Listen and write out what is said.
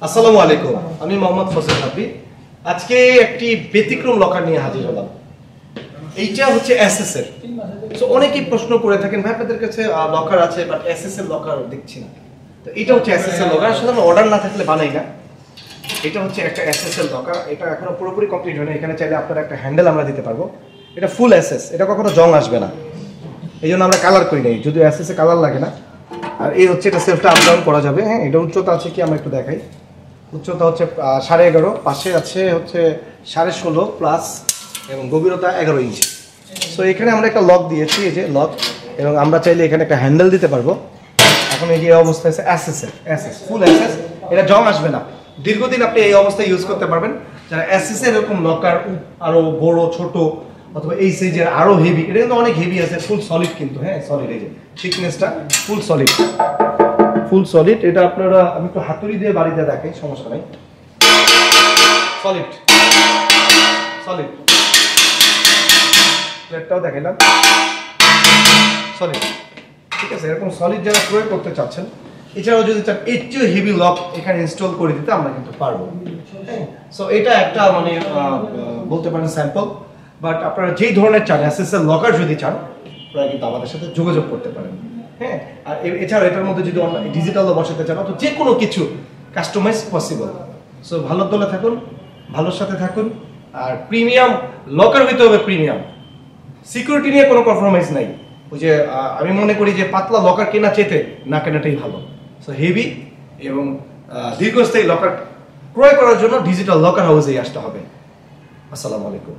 আসসালামু আলাইকুম, আমি মোহাম্মদ ফজল হাফি। আজকে একটি ব্যতিক্রম লকার নিয়ে হাজির হলাম। এইটা হচ্ছে এসএস এর। সো অনেকেই প্রশ্ন করে থাকেন, ভাই আপনাদের কাছে লকার আছে বাট এসএস এর লকার দেখছি না। তো এটা হচ্ছে এসএস এর লকার। আসলে আমরা অর্ডার না থাকলে বানাই না। এটা হচ্ছে একটা এসএস এর লকার। এটা এখনো পুরোপুরি কমপ্লিট হয়নি। এখানে চাইলে আপনারা একটা হ্যান্ডেল আমরা দিতে পারবো। এটা ফুল এসএস, এটা কখনো জং আসবে না। এই জন্য আমরা কালার করি নাই, যদিও এসএস এ কালার লাগে না। আর এই হচ্ছে এটা সেলফটা আপ ডাউন করা যাবে। হ্যাঁ, এটা উচ্চতা আছে কি আমরা একটু দেখাই। উচ্চতা হচ্ছে 11.5, পাশে আছে হচ্ছে 16.5 প্লাস এবং গভীরতা 11 ইঞ্চি। সো এখানে আমরা একটা লক দিয়েছি, এই যে লক, এবং আমরা চাইলে এখানে একটা হ্যান্ডেল দিতে পারবো। এখন এই যে অবস্থা আছে এসএস ফুল এসএস, এটা জং আসবে না। দীর্ঘদিন আপনি এই অবস্থায় ইউজ করতে পারবেন। যারা এসএস এর এরকম লকার আরো বড় ছোট অথবা এই সাইজের আরো হেভি, এটা কিন্তু অনেক হেভি আছে, ফুল সলিড কিন্তু। হ্যাঁ, সলিড, এই যে থিকনেসটা ফুল সলিড, ফুল সলিড। এটা আপনারা, আমি একটু হাতুড়ি দিয়ে বাড়িতে দেখাই, সমস্যা নাই। সলিড সলিড প্লেটটাও দেখাইলাম, সলিড। ঠিক আছে, এরকম সলিড যারা প্রয়োগ করতে চাচ্ছেন, এছাড়াও যদি চান এর চেয়ে হেভি লক এখানে ইনস্টল করে দিতে আমরা কিন্তু পারবো। সো এটা একটা মানে বলতে পারেন স্যাম্পল। বাট আপনারা যেই ধরনের চান, এসএসএল লকার যদি চান, আপনারা কিন্তু আমাদের সাথে যোগাযোগ করতে পারেন। হ্যাঁ, আর এছাড়াও এটার মধ্যে যদি ডিজিটালও বসাতে চান, তো যে কোনো কিছু কাস্টমাইজ পসিবল। সো ভালো দলে থাকুন, ভালোর সাথে থাকুন। আর প্রিমিয়াম লকার হইতে হবে, প্রিমিয়াম সিকিউরিটি নিয়ে কোনো কম্প্রোমাইজ নাই। ওই যে আমি মনে করি যে পাতলা লকার কেনা চেতে না কেনাটাই ভালো। সো হেভি এবং দীর্ঘস্থায়ী লকার ক্রয় করার জন্য ডিজিটাল লকার হাউসেই আসতে হবে। আসসালামু আলাইকুম।